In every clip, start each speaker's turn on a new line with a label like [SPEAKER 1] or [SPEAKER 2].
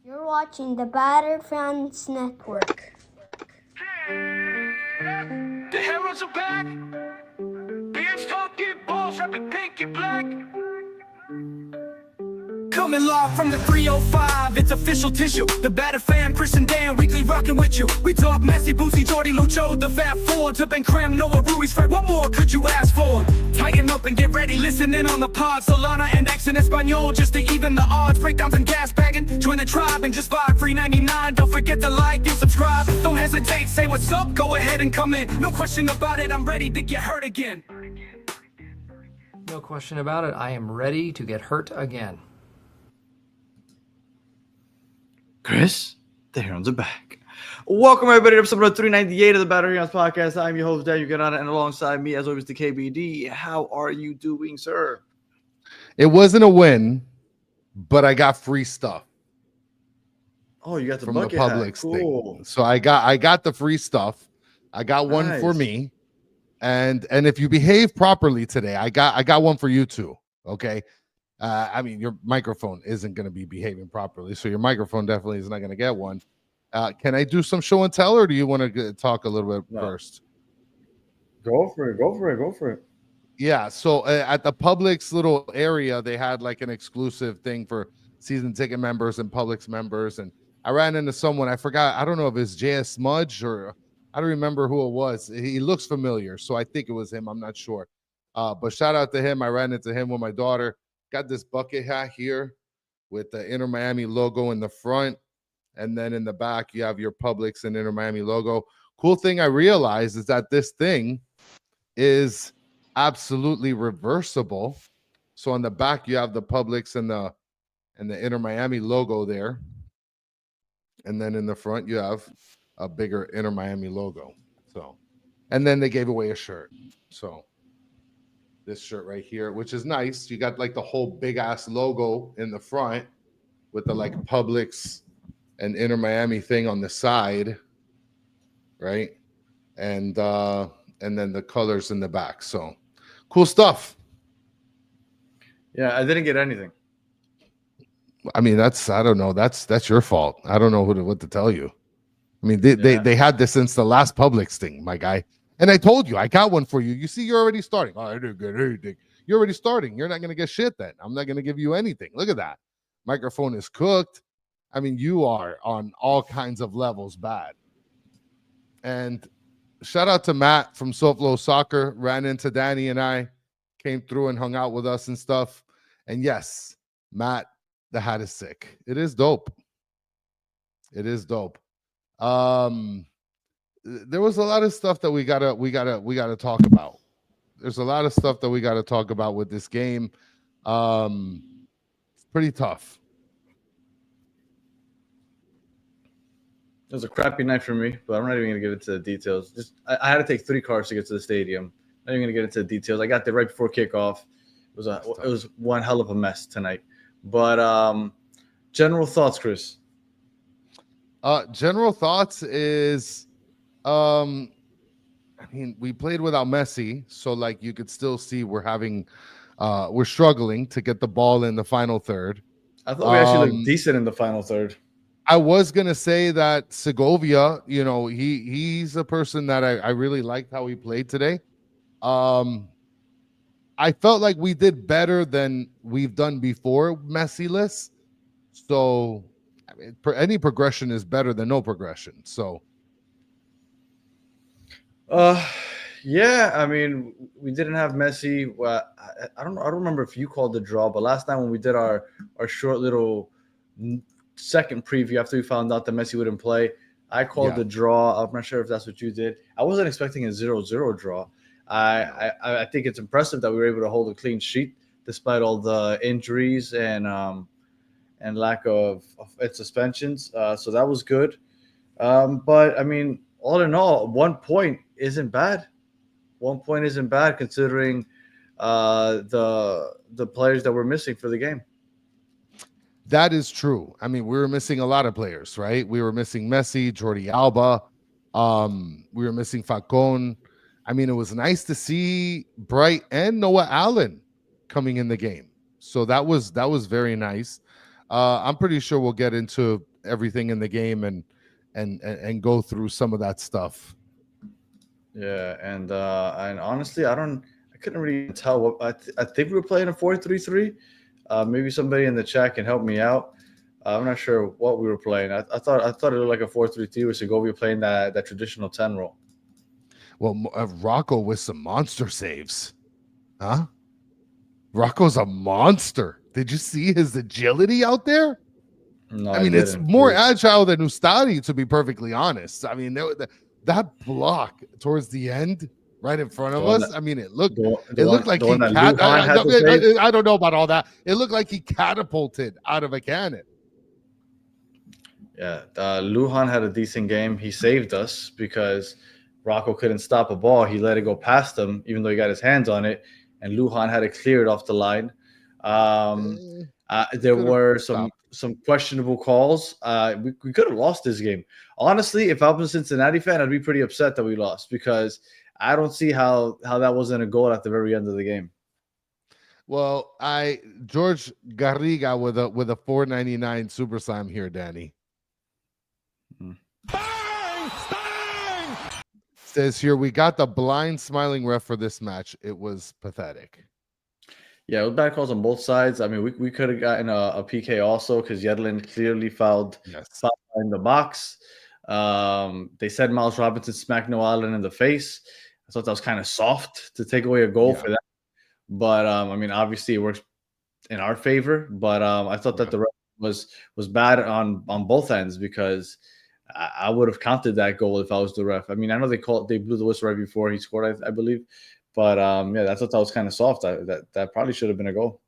[SPEAKER 1] You're watching the Batter Fans Network.
[SPEAKER 2] The heroes are back. Beards talking balls, rapping pink and black. Coming live from the 305, it's official tissue. The Batter Fan, Chris and Dan, weekly rocking with you. We talk Messi, Boosie, Jordy, Lucho, the Fat Four, to Ben Cram, Noah, Ruiz, Fred. What more could you ask for? Tighten up and get ready, listen in on the pod. Solana and X in Espanol, just to even the odds. Breakdowns and gas bagging, join the tribe and just vibe. $3.99, don't forget to like and subscribe. Don't hesitate, say what's up, go ahead and come in. No question about it, I'm ready to get hurt again.
[SPEAKER 3] No question about it, I am ready to get hurt again.
[SPEAKER 4] Chris, the Herons are back. Welcome, everybody, to episode 398 of the Battery Herons podcast. I'm your host, Daniel Granada, and alongside me, as always, the KBD. How are you doing, sir?
[SPEAKER 5] It wasn't a win, but I got free stuff.
[SPEAKER 4] Oh, you got the
[SPEAKER 5] from
[SPEAKER 4] bucket
[SPEAKER 5] the Publix
[SPEAKER 4] cool.
[SPEAKER 5] thing. So I got the free stuff. I got one for me, and if you behave properly today, I got one for you too. Okay. I mean, your microphone isn't going to be behaving properly, so your microphone definitely is not going to get one. Can I do some show and tell, or do you want to talk a little bit first?
[SPEAKER 4] Go for it.
[SPEAKER 5] Yeah, so at the Publix little area, they had like an exclusive thing for season ticket members and Publix members, and I ran into someone, I forgot, I don't know if it's JS Smudge or I don't remember who it was. He looks familiar, so I think it was him. I'm not sure. But shout out to him. I ran into him with my daughter. Got this bucket hat here with the Inter Miami logo in the front. And then in the back, you have your Publix and Inter Miami logo. Cool thing I realized is that this thing is absolutely reversible. So on the back, you have the Publix and the Inter Miami logo there. And then in the front, you have a bigger Inter Miami logo. So, and then they gave away a shirt. So this shirt right here, which is nice. You got like the whole big ass logo in the front with the like Publix and Inter Miami thing on the side, right? And then the colors in the back. So cool stuff.
[SPEAKER 4] Yeah, I didn't get anything.
[SPEAKER 5] I mean, I don't know. That's your fault. I don't know what to tell you. I mean, they had this since the last Publix thing, my guy. And I told you, I got one for you. You see, you're already starting. Oh, I didn't get anything. You're already starting. You're not going to get shit then. I'm not going to give you anything. Look at that. Microphone is cooked. I mean, you are on all kinds of levels bad. And shout out to Matt from SoFlo Soccer. Ran into Danny and I. Came through and hung out with us and stuff. And yes, Matt, the hat is sick. It is dope. It is dope. There was a lot of stuff that we gotta talk about. There's a lot of stuff that we gotta talk about with this game. It's pretty tough.
[SPEAKER 4] It was a crappy night for me, but I'm not even gonna get into the details. Just I had to take 3 cars to get to the stadium. I'm not even gonna get into the details. I got there right before kickoff. It was one hell of a mess tonight. But general thoughts, Chris.
[SPEAKER 5] General thoughts is. I mean, we played without Messi, so like you could still see we're struggling to get the ball in the final third.
[SPEAKER 4] I thought we actually looked decent in the final third.
[SPEAKER 5] I was gonna say that Segovia, you know, he's a person that I really liked how he played today. I felt like we did better than we've done before, Messi-less. So I mean, any progression is better than no progression. So.
[SPEAKER 4] Yeah, I mean, we didn't have Messi. I don't remember if you called the draw, but last night when we did our short little second preview after we found out that Messi wouldn't play, I called the draw. I'm not sure if that's what you did. I wasn't expecting a 0-0 draw. I think it's impressive that we were able to hold a clean sheet despite all the injuries and lack of suspensions. So that was good. But I mean, all in all, 1 point isn't bad. 1 point isn't bad considering the players that we're missing for the game.
[SPEAKER 5] That is true. I mean, we were missing a lot of players, right? We were missing Messi, Jordi Alba. We were missing Falcon. I mean, it was nice to see Bright and Noah Allen coming in the game. So that was very nice. I'm pretty sure we'll get into everything in the game and go through some of that stuff.
[SPEAKER 4] Yeah, and honestly, I couldn't really tell what I think we were playing a 4-3-3. Maybe somebody in the chat can help me out. I'm not sure what we were playing. I thought it looked like a 4-3-3 with Segovia playing that traditional 10 role.
[SPEAKER 5] Well, Rocco with some monster saves, huh? Rocco's a monster. Did you see his agility out there?
[SPEAKER 4] No,
[SPEAKER 5] I mean, it's more agile than Ustadi, to be perfectly honest. I mean, that block towards the end, right in front of us. I mean, it looked like he. I don't know about all that. It looked like he catapulted out of a cannon.
[SPEAKER 4] Yeah, Lujan had a decent game. He saved us because Rocco couldn't stop a ball. He let it go past him, even though he got his hands on it, and Lujan had it cleared off the line. There were some questionable calls. We could have lost this game. Honestly, if I was a Cincinnati fan, I'd be pretty upset that we lost because I don't see how that wasn't a goal at the very end of the game.
[SPEAKER 5] Well, George Garriga with a 4.99 super slam here, Danny.
[SPEAKER 2] Bang! Bang!
[SPEAKER 5] Says here, we got the blind smiling ref for this match. It was pathetic.
[SPEAKER 4] Yeah, it was bad calls on both sides. I mean, we could have gotten a PK also because Yedlin clearly fouled in the box. They said Miles Robinson smacked Noah Allen in the face. I thought that was kind of soft to take away a goal for that. But, I mean, obviously it works in our favor. But I thought that the ref was bad on both ends because I would have counted that goal if I was the ref. I mean, I know they blew the whistle right before he scored, I believe. But I thought that was kind of soft. That probably should have been a goal.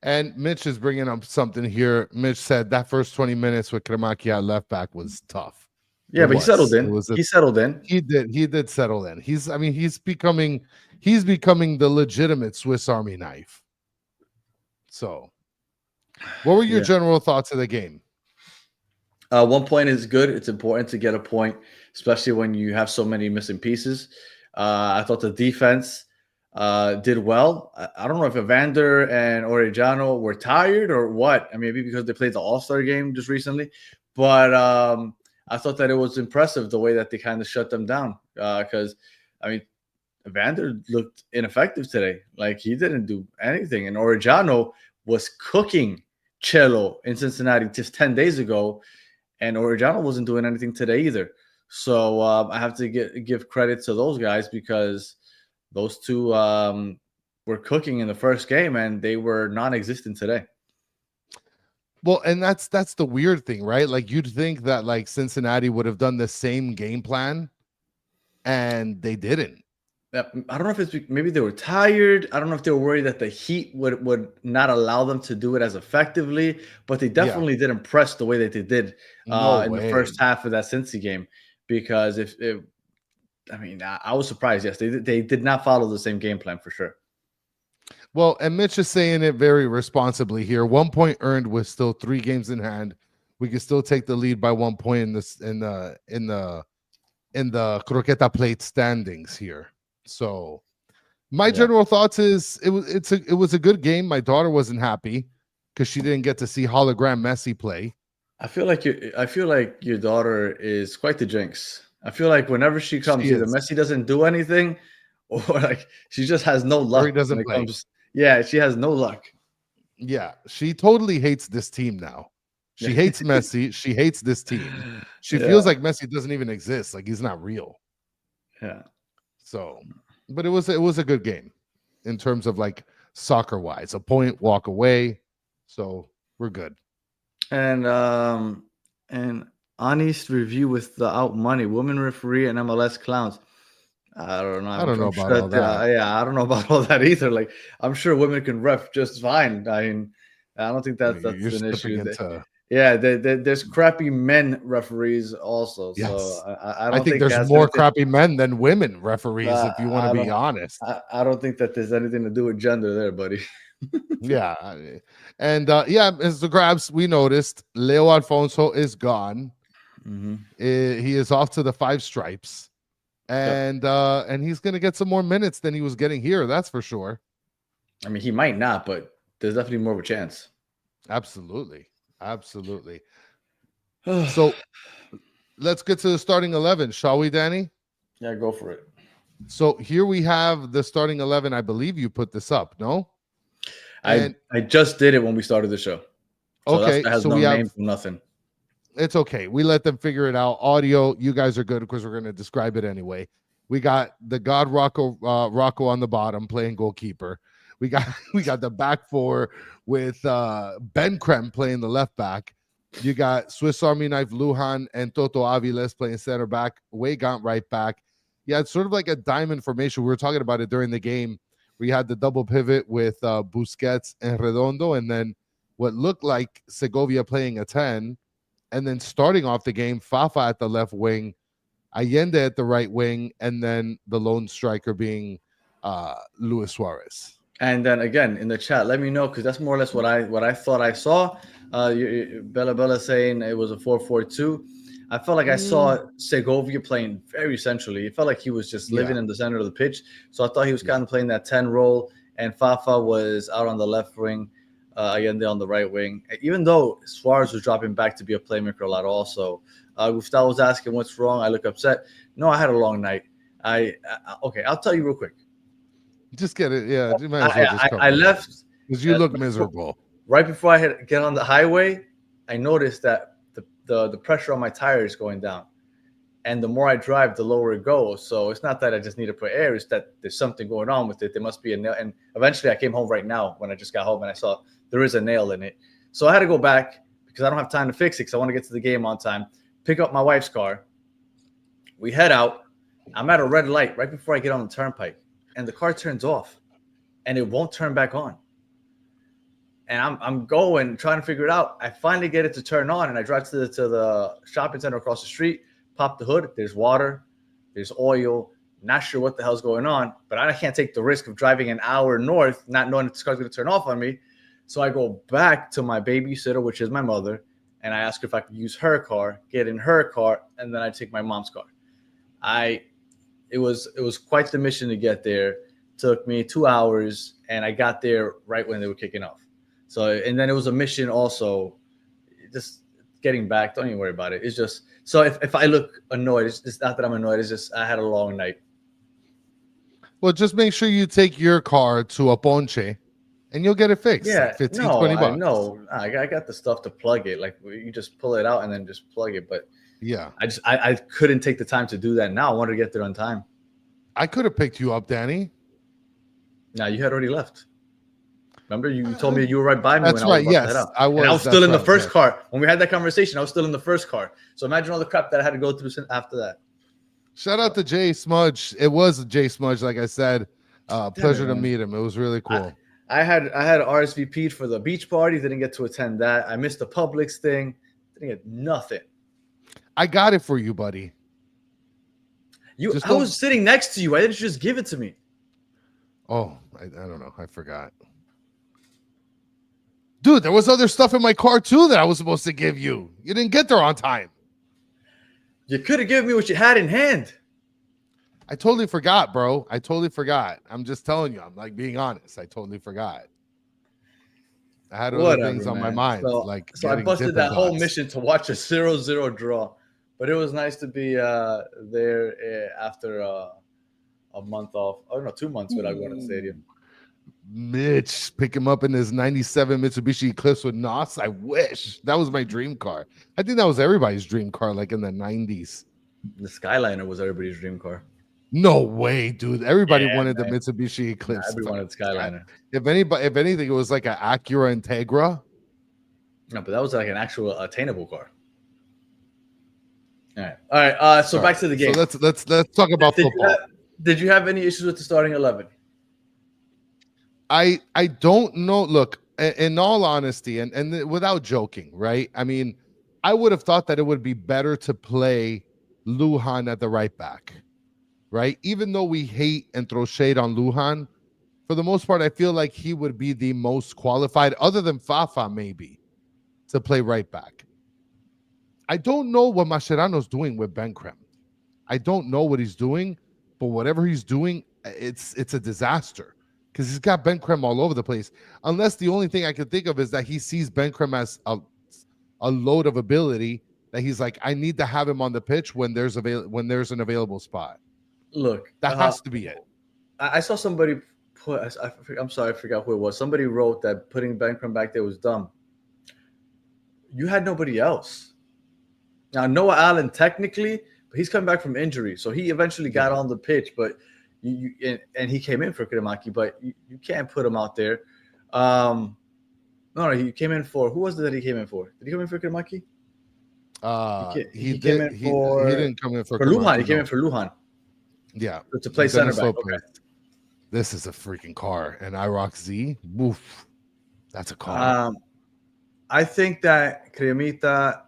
[SPEAKER 5] And Mitch is bringing up something here. Mitch said that first 20 minutes with Kremaki at left back was tough.
[SPEAKER 4] Yeah, but he settled in. He settled in.
[SPEAKER 5] He did settle in. He's becoming the legitimate Swiss Army knife. So, what were your general thoughts of the game?
[SPEAKER 4] 1 point is good. It's important to get a point, especially when you have so many missing pieces. I thought the defense did well. I don't know if Evander and Orellano were tired or what. I mean, maybe because they played the All-Star game just recently. But I thought that it was impressive the way that they kind of shut them down. Because, I mean, Evander looked ineffective today. Like, he didn't do anything. And Orellano was cooking Cello in Cincinnati just 10 days ago. And Orellano wasn't doing anything today either. So I have to give credit to those guys because those two were cooking in the first game and they were non-existent today.
[SPEAKER 5] Well, and that's the weird thing, right? Like you'd think that like Cincinnati would have done the same game plan and they didn't.
[SPEAKER 4] I don't know if it's maybe they were tired. I don't know if they were worried that the heat would not allow them to do it as effectively, but they definitely didn't press the way that they did in the first half of that Cincy game. Because I was surprised. Yes, they did not follow the same game plan for sure.
[SPEAKER 5] Well, and Mitch is saying it very responsibly here. 1 point earned with still 3 games in hand. We can still take the lead by 1 point in the Croqueta Plate standings here. So my general thoughts is it was a good game. My daughter wasn't happy because she didn't get to see hologram Messi play. I feel like
[SPEAKER 4] your daughter is quite the jinx. I feel like whenever she comes, either Messi doesn't do anything, or like she just has no luck.
[SPEAKER 5] Or he doesn't play.
[SPEAKER 4] Yeah, she has no luck.
[SPEAKER 5] Yeah, she totally hates this team now. She hates Messi. She hates this team. She feels like Messi doesn't even exist. Like he's not real.
[SPEAKER 4] Yeah.
[SPEAKER 5] So, but it was a good game in terms of like soccer wise. A point, walk away. So we're good.
[SPEAKER 4] And honest review with the out money woman referee and MLS clowns. I don't know.
[SPEAKER 5] I don't know about all that.
[SPEAKER 4] I don't know about all that either. Like I'm sure women can ref just fine. I mean, I don't think that's an issue. There's crappy men referees also. Yes. So I
[SPEAKER 5] think there's more crappy men than women referees. If you want to be honest,
[SPEAKER 4] I don't think that there's anything to do with gender there, buddy.
[SPEAKER 5] Yeah, and as the grabs, we noticed Leo Alfonso is gone.
[SPEAKER 4] Mm-hmm.
[SPEAKER 5] He is off to the 5 stripes, and he's gonna get some more minutes than he was getting here. That's for sure.
[SPEAKER 4] I mean, he might not, but there's definitely more of a chance.
[SPEAKER 5] Absolutely. Absolutely. So let's get to the starting 11, shall we, Danny?
[SPEAKER 4] Yeah, go for it.
[SPEAKER 5] So here we have the starting 11. I believe you put this up, no?
[SPEAKER 4] I just did it when we started the show. So
[SPEAKER 5] Okay,
[SPEAKER 4] that has
[SPEAKER 5] so
[SPEAKER 4] no
[SPEAKER 5] we
[SPEAKER 4] name
[SPEAKER 5] have.
[SPEAKER 4] for nothing.
[SPEAKER 5] It's okay. We let them figure it out. Audio, you guys are good because we're going to describe it anyway. We got the God Rocco on the bottom playing goalkeeper. We got the back four with Ben Krem playing the left back. You got Swiss Army Knife Lujan and Toto Aviles playing center back. Weigant right back. Yeah, it's sort of like a diamond formation. We were talking about it during the game. We had the double pivot with Busquets and Redondo, and then what looked like Segovia playing a 10. And then starting off the game, Fafa at the left wing, Allende at the right wing, and then the lone striker being Luis Suarez.
[SPEAKER 4] And then again in the chat, let me know because that's more or less what I thought I saw. Bella saying it was a 4-4-2. I felt like I saw Segovia playing very centrally. It felt like he was just living in the center of the pitch. So I thought he was kind of playing that 10 role, and Fafa was out on the left wing. Allende on the right wing, even though Suarez was dropping back to be a playmaker a lot also. Gustavo was asking what's wrong. I look upset. No, I had a long night. Okay, I'll tell you real quick.
[SPEAKER 5] Just get it. Yeah, you might as well just
[SPEAKER 4] I left
[SPEAKER 5] because you look miserable.
[SPEAKER 4] Right before I had get on the highway, I noticed that the pressure on my tire is going down. And the more I drive, the lower it goes. So it's not that I just need to put air. It's that there's something going on with it. There must be a nail. And eventually I came home right now when I just got home and I saw there is a nail in it. So I had to go back because I don't have time to fix it because I want to get to the game on time. Pick up my wife's car. We head out. I'm at a red light right before I get on the turnpike. And the car turns off. And it won't turn back on. And I'm going, trying to figure it out. I finally get it to turn on. And I drive to the shopping center across the street. Pop the hood, there's water, there's oil, not sure what the hell's going on, but I can't take the risk of driving an hour north, not knowing if this car's going to turn off on me. So I go back to my babysitter, which is my mother, and I ask her if I could use her car, get in her car, and then I take my mom's car. It was quite the mission to get there. Took me 2 hours, and I got there right when they were kicking off. So, and then it was a mission also, just getting back. Don't even worry about it. It's just, so if I look annoyed, it's not that I'm annoyed. It's just I had a long night.
[SPEAKER 5] Well, just make sure you take your car to a ponche and you'll get it fixed.
[SPEAKER 4] Yeah,
[SPEAKER 5] like 15, 20 bucks.
[SPEAKER 4] No, I got the stuff to plug it. Like you just pull it out and then just plug it. But
[SPEAKER 5] yeah,
[SPEAKER 4] I couldn't take the time to do that now. I wanted to get there on time.
[SPEAKER 5] I could have picked you up, Danny.
[SPEAKER 4] No, you had already left. Remember, you told me you were right by me.
[SPEAKER 5] That's
[SPEAKER 4] when I
[SPEAKER 5] right.
[SPEAKER 4] was
[SPEAKER 5] Yes, I was.
[SPEAKER 4] And I was still in the first car when we had that conversation. I was still in the first car. So imagine all the crap that I had to go through after that.
[SPEAKER 5] Shout out to Jay Smudge. It was Jay Smudge, like I said. Pleasure to meet him. It was really cool.
[SPEAKER 4] I had RSVP'd for the beach party. Didn't get to attend that. I missed the Publix thing. Didn't get nothing.
[SPEAKER 5] I got it for you, buddy.
[SPEAKER 4] I was sitting next to you. Why didn't you just give it to me?
[SPEAKER 5] Oh, I don't know. I forgot. Dude, there was other stuff in my car too that I was supposed to give you. You didn't get there on time.
[SPEAKER 4] You could have given me what you had in hand.
[SPEAKER 5] I totally forgot, bro. I totally forgot. I'm just telling you. I'm like being honest. I totally forgot. I had other things on my mind.
[SPEAKER 4] So I busted that whole mission to watch a 0-0 draw. But it was nice to be there after a month off. Oh, no, 2 months without going to the stadium.
[SPEAKER 5] Mitch, pick him up in his 97 Mitsubishi Eclipse with NOS. I wish. That was my dream car. I think that was everybody's dream car, like in the 90s.
[SPEAKER 4] The Skyliner was everybody's dream car.
[SPEAKER 5] No way, dude. Everybody wanted the Mitsubishi Eclipse.
[SPEAKER 4] Yeah, everyone wanted Skyliner.
[SPEAKER 5] If anything, it was like an Acura Integra.
[SPEAKER 4] No, but that was like an actual attainable car. All right. So back to the game.
[SPEAKER 5] So let's talk about football.
[SPEAKER 4] Did you have any issues with the starting 11?
[SPEAKER 5] I don't know. Look, in all honesty, and without joking, right? I mean, I would have thought that it would be better to play Lujan at the right back, right? Even though we hate and throw shade on Lujan, for the most part, I feel like he would be the most qualified, other than Fafa maybe, to play right back. I don't know what Mascherano's doing with Ben Krem. I don't know what he's doing, but whatever he's doing, it's a disaster because he's got Ben Krem all over the place. Unless the only thing I can think of is that he sees Ben Krem as a load of ability that he's like, I need to have him on the pitch when there's an available spot.
[SPEAKER 4] Look,
[SPEAKER 5] That has to be it.
[SPEAKER 4] I saw somebody put. I'm sorry, I forgot who it was. Somebody wrote that putting Bankram back there was dumb. You had nobody else. Now Noah Allen technically, but he's coming back from injury, so he eventually got on the pitch. But and he came in for Kiramaki, but you can't put him out there. No, he came in for who was it that he came in for? Did he come in for Kiramaki?
[SPEAKER 5] He didn't come in for
[SPEAKER 4] Lujan. He came in for Lujan.
[SPEAKER 5] Yeah,
[SPEAKER 4] to play center back. Okay.
[SPEAKER 5] This is a freaking car, and IROC Z. Woof, that's a car.
[SPEAKER 4] I think that Cremita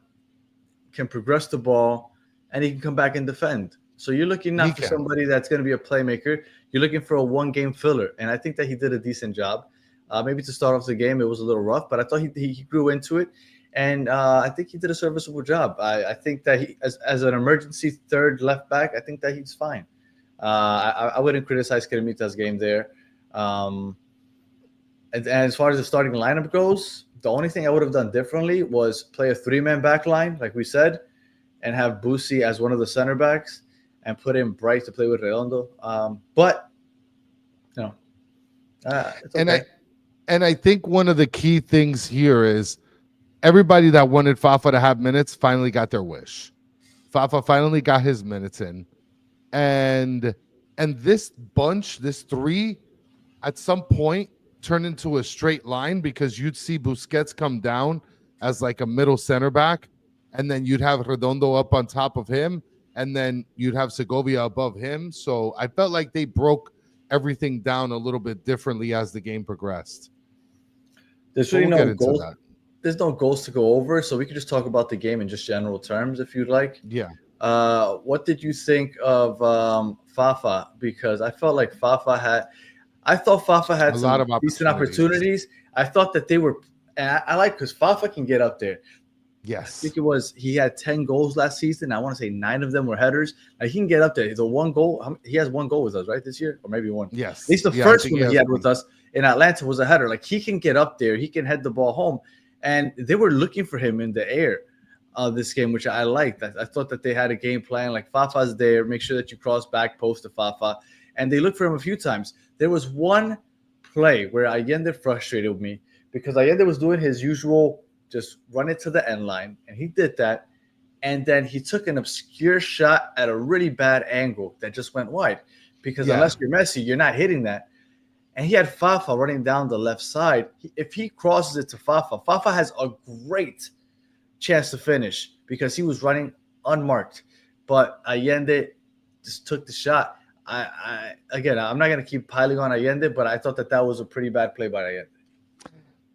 [SPEAKER 4] can progress the ball, and he can come back and defend. So you're looking not for somebody that's going to be a playmaker. You're looking for a one-game filler, and I think that he did a decent job. Maybe to start off the game, it was a little rough, but I thought he grew into it, and I think he did a serviceable job. I think that he, as an emergency third left back, I think that he's fine. I wouldn't criticize Cremita's game there. And as far as the starting lineup goes, the only thing I would have done differently was play a three-man back line, like we said, and have Busi as one of the center backs and put in Bright to play with Redondo. But, you know, it's okay.
[SPEAKER 5] And I think one of the key things here is everybody that wanted Fafa to have minutes finally got their wish. Fafa finally got his minutes in. And this bunch, this three, at some point turned into a straight line because you'd see Busquets come down as like a middle center back, and then you'd have Redondo up on top of him, and then you'd have Segovia above him. So I felt like they broke everything down a little bit differently as the game progressed.
[SPEAKER 4] There's really no goals. There's no goals to go over, so we could just talk about the game in just general terms if you'd like.
[SPEAKER 5] Yeah.
[SPEAKER 4] What did you think of Fafa? Because I felt like Fafa had a lot of decent opportunities. I thought that they were, and I like because Fafa can get up there.
[SPEAKER 5] Yes,
[SPEAKER 4] I think he had 10 goals last season. I want to say 9 of them were headers. Like, he can get up there. The one goal, he has one goal with us, right, this year, or maybe one.
[SPEAKER 5] Yes,
[SPEAKER 4] at least the first one he had with us in Atlanta was a header. Like, he can get up there. He can head the ball home, and they were looking for him in the air. This game, which I liked. I thought that they had a game plan, like Fafa's there, make sure that you cross back post to Fafa, and they looked for him a few times. There was one play where Allende frustrated me because Allende was doing his usual, just run it to the end line, and he did that, and then he took an obscure shot at a really bad angle that just went wide because unless you're Messi, you're not hitting that. And he had Fafa running down the left side. If he crosses it to Fafa, Fafa has a great chance to finish because he was running unmarked, but Allende just took the shot. Again, I'm not going to keep piling on Allende, but I thought that was a pretty bad play by Allende.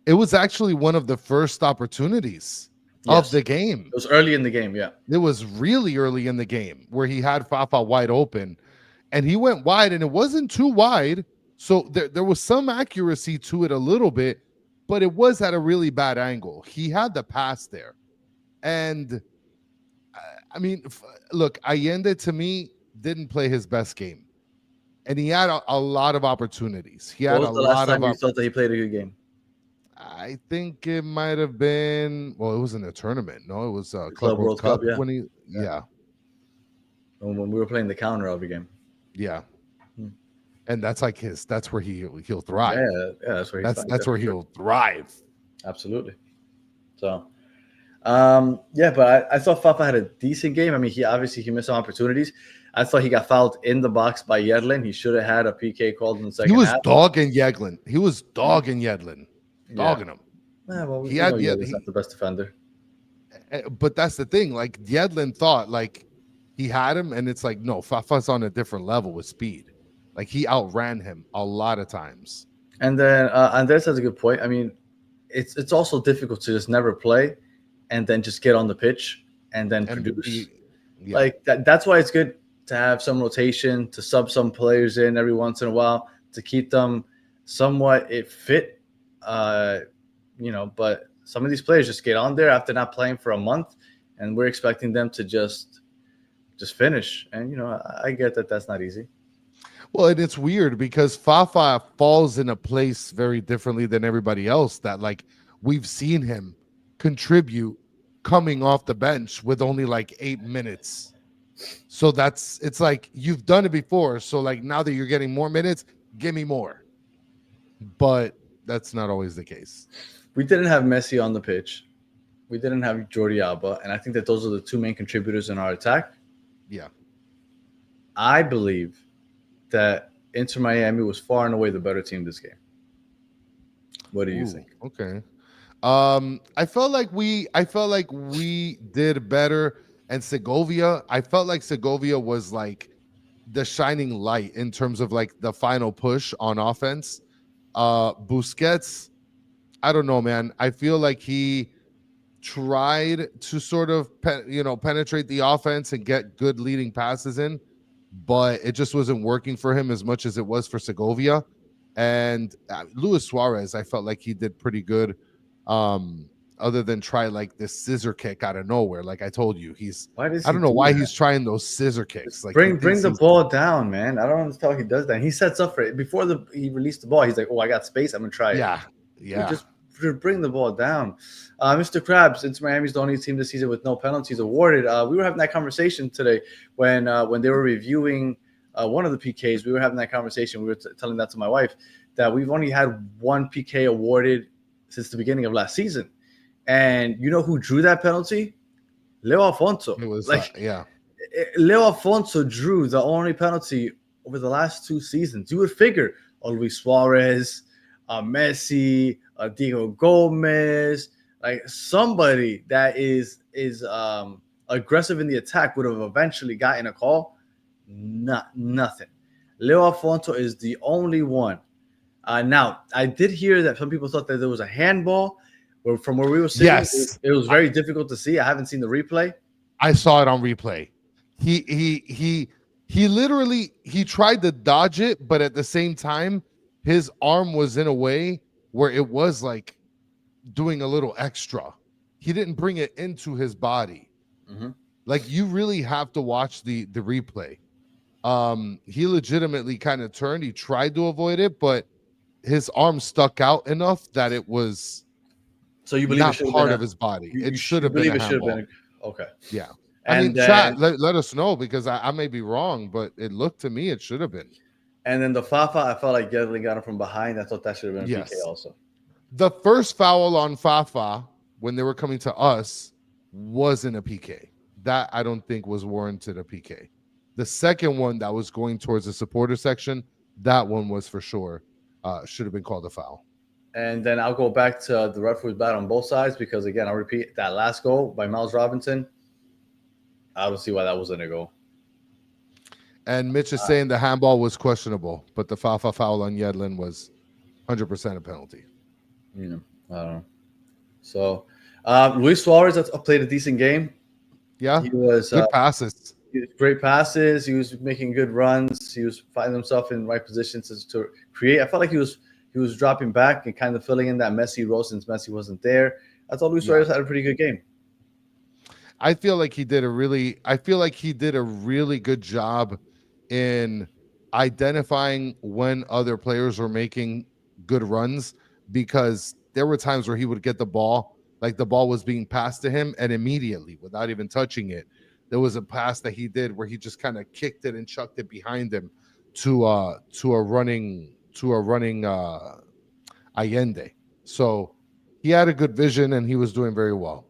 [SPEAKER 5] It was actually one of the first opportunities of the game.
[SPEAKER 4] It was early in the game, yeah.
[SPEAKER 5] It was really early in the game where he had Fafa wide open, and he went wide, and it wasn't too wide, so there was some accuracy to it a little bit, but it was at a really bad angle. He had the pass there. And I mean, look, Allende to me didn't play his best game, and he had a lot of opportunities. He had a lot of. When was the last time
[SPEAKER 4] you thought that he played a good game?
[SPEAKER 5] I think it might have been. Well, it was in a tournament. No, it was Club World Cup.
[SPEAKER 4] Yeah.
[SPEAKER 5] When he,
[SPEAKER 4] when we were playing the counter every game.
[SPEAKER 5] Yeah, and that's like That's where he'll thrive.
[SPEAKER 4] Yeah, that's where
[SPEAKER 5] where he'll thrive.
[SPEAKER 4] Absolutely. So. But I thought Fafa had a decent game. I mean, he missed some opportunities. I thought he got fouled in the box by Yedlin. He should have had a PK called in the second half.
[SPEAKER 5] He was dogging Yedlin. Dogging him.
[SPEAKER 4] Yeah, well, he's not the best defender.
[SPEAKER 5] But that's the thing. Like, Yedlin thought like he had him, and it's like, no, Fafa's on a different level with speed. Like, he outran him a lot of times.
[SPEAKER 4] And then Andres has a good point. I mean, it's also difficult to just never play and then just get on the pitch and then produce. Like that's why it's good to have some rotation, to sub some players in every once in a while, to keep them somewhat fit. But some of these players just get on there after not playing for a month, and we're expecting them to just finish. And I get that that's not easy.
[SPEAKER 5] Well, and it's weird because Fafa falls in a place very differently than everybody else. That, like, we've seen him contribute coming off the bench with only like 8 minutes. So it's like you've done it before. So like now that you're getting more minutes, give me more. But that's not always the case.
[SPEAKER 4] We didn't have Messi on the pitch. We didn't have Jordi Alba, and I think that those are the two main contributors in our attack.
[SPEAKER 5] Yeah.
[SPEAKER 4] I believe that Inter Miami was far and away the better team this game. What do you think?
[SPEAKER 5] Okay. I felt like we did better, and Segovia. I felt like Segovia was like the shining light in terms of like the final push on offense. Busquets, I don't know, man. I feel like he tried to sort of penetrate the offense and get good leading passes in, but it just wasn't working for him as much as it was for Segovia. And Luis Suarez, I felt like he did pretty good, other than try like this scissor kick out of nowhere. Like I told you, I don't know why he's trying those scissor kicks. Like
[SPEAKER 4] bring the ball down, man. I don't understand how he does that. He sets up for it before he released the ball. He's like, "Oh, I got space. I'm gonna try it."
[SPEAKER 5] Yeah.
[SPEAKER 4] Just bring the ball down. Mr. Krabs, Inter Miami's the only team this season with no penalties awarded. We were having that conversation today when they were reviewing one of the PKs. We were having that conversation. We were telling that to my wife that we've only had one PK awarded since the beginning of last season. And you know who drew that penalty? Leo Alfonso.
[SPEAKER 5] It was
[SPEAKER 4] Leo Alfonso drew the only penalty over the last 2 seasons. You would figure Luis Suarez, Messi, Diego Gomez, like somebody that is aggressive in the attack would have eventually gotten a call. Nothing. Leo Alfonso is the only one. Now, I did hear that some people thought that there was a handball. From where we were sitting,
[SPEAKER 5] yes,
[SPEAKER 4] it was very difficult to see. I haven't seen the replay.
[SPEAKER 5] I saw it on replay. He literally tried to dodge it, but at the same time, his arm was in a way where it was like doing a little extra. He didn't bring it into his body.
[SPEAKER 4] Mm-hmm.
[SPEAKER 5] Like you really have to watch the replay. He legitimately kind of turned. He tried to avoid it, but his arm stuck out enough that it was
[SPEAKER 4] you believe
[SPEAKER 5] not part of his body. It should have been a handball.
[SPEAKER 4] Okay.
[SPEAKER 5] Yeah.
[SPEAKER 4] And
[SPEAKER 5] chat, let us know because I may be wrong, but it looked to me it should have been.
[SPEAKER 4] And then the Fafa, I felt like Gedlin got him from behind. I thought that should have been a PK also.
[SPEAKER 5] The first foul on Fafa when they were coming to us wasn't a PK. That I don't think was warranted a PK. The second one that was going towards the supporter section, that one was for sure should have been called a foul.
[SPEAKER 4] And then I'll go back to the referee's bad on both sides because, again, I'll repeat, that last goal by Miles Robinson, I don't see why that wasn't a goal.
[SPEAKER 5] And Mitch is saying the handball was questionable, but the Fafa foul on Yedlin was 100% a penalty.
[SPEAKER 4] I don't know. So, Luis Suarez played a decent game.
[SPEAKER 5] Yeah,
[SPEAKER 4] he was
[SPEAKER 5] good passes.
[SPEAKER 4] Great passes. He was making good runs. He was finding himself in the right positions to create. I felt like he was dropping back and kind of filling in that Messi role since Messi wasn't there. I thought Luis Suarez had a pretty good game.
[SPEAKER 5] I feel like he did a really good job in identifying when other players were making good runs, because there were times where he would get the ball, like the ball was being passed to him, and immediately, without even touching it, there was a pass that he did where he just kind of kicked it and chucked it behind him to a running Allende. So he had a good vision and he was doing very well.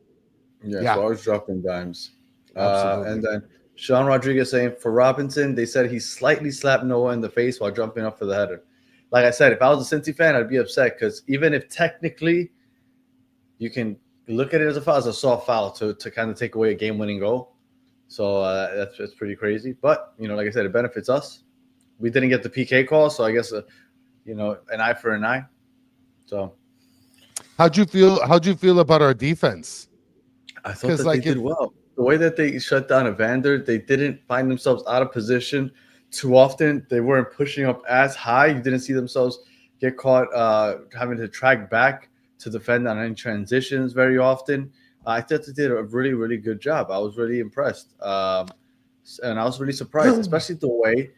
[SPEAKER 4] Yeah. So I was dropping dimes.
[SPEAKER 5] Absolutely.
[SPEAKER 4] And then Sean Rodriguez saying for Robinson, they said he slightly slapped Noah in the face while jumping up for the header. Like I said, if I was a Cincy fan, I'd be upset because even if technically you can look at it as a foul, as a soft foul to kind of take away a game-winning goal. So that's pretty crazy. But, like I said, it benefits us. We didn't get the PK call, so I guess, an eye for an eye. So
[SPEAKER 5] how'd you feel about our defense?
[SPEAKER 4] I thought that they did well. The way that they shut down Evander, they didn't find themselves out of position too often. They weren't pushing up as high. You didn't see themselves get caught having to track back to defend on any transitions very often. I thought they did a really, really good job. I was really impressed. And I was really surprised, especially the way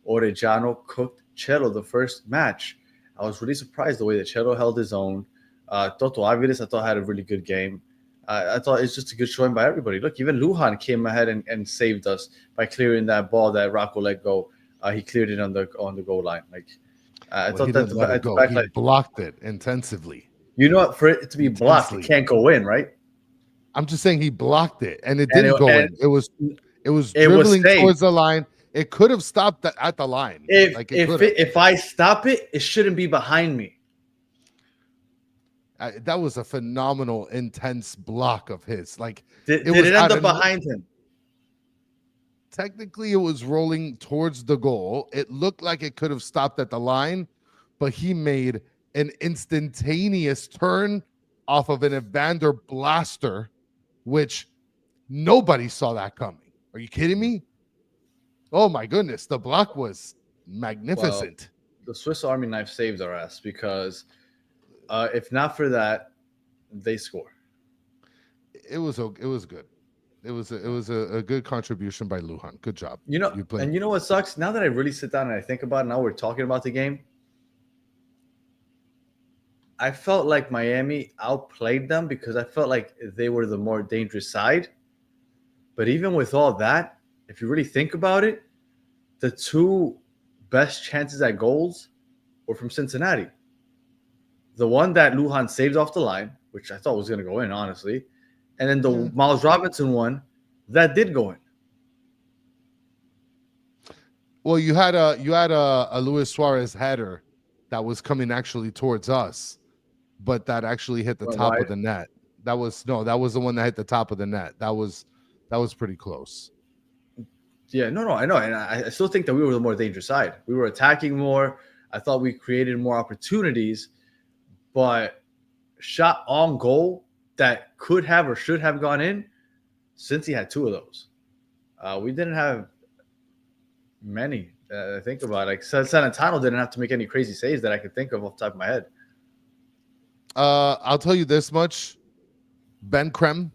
[SPEAKER 4] Orellano cooked Chelo the first match. I was really surprised the way that Chelo held his own. Toto Aviles, I thought, had a really good game. I thought it's just a good showing by everybody. Look, even Lujan came ahead and saved us by clearing that ball that Rocco let go. He cleared it on the goal line. Like I thought
[SPEAKER 5] he
[SPEAKER 4] that
[SPEAKER 5] didn't let it go. He blocked it intensively.
[SPEAKER 4] You know what? For it to be blocked, it can't go in, right?
[SPEAKER 5] I'm just saying he blocked it, and it didn't go in. It was dribbling towards the line. It could have stopped at the line.
[SPEAKER 4] If I stop it, it shouldn't be behind me.
[SPEAKER 5] That was a phenomenal, intense block of his. Like,
[SPEAKER 4] did it end up behind him?
[SPEAKER 5] Technically, it was rolling towards the goal. It looked like it could have stopped at the line, but he made an instantaneous turn off of an Evander blaster, which nobody saw that coming. Are you kidding me? Oh my goodness, the block was magnificent.
[SPEAKER 4] Well, the Swiss Army knife saved our ass because if not for that, they score.
[SPEAKER 5] It was good. It was a good contribution by Lujan. Good job.
[SPEAKER 4] You know what sucks? Now that I really sit down and I think about it, now we're talking about the game. I felt like Miami outplayed them because I felt like they were the more dangerous side. But even with all that, if you really think about it, the two best chances at goals were from Cincinnati. The one that Lujan saved off the line, which I thought was going to go in, honestly. And then the Miles Robinson one, that did go in.
[SPEAKER 5] Well, you had a Luis Suarez header that was coming actually towards us, but that actually hit the top of the net. That was the one that hit the top of the net. That was pretty close.
[SPEAKER 4] Yeah, no, I know. And I still think that we were the more dangerous side. We were attacking more. I thought we created more opportunities, but shot on goal that could have or should have gone in, since he had two of those. We didn't have many. I think about it. Like Sanitano didn't have to make any crazy saves that I could think of off the top of my head.
[SPEAKER 5] I'll tell you this much: Ben Krem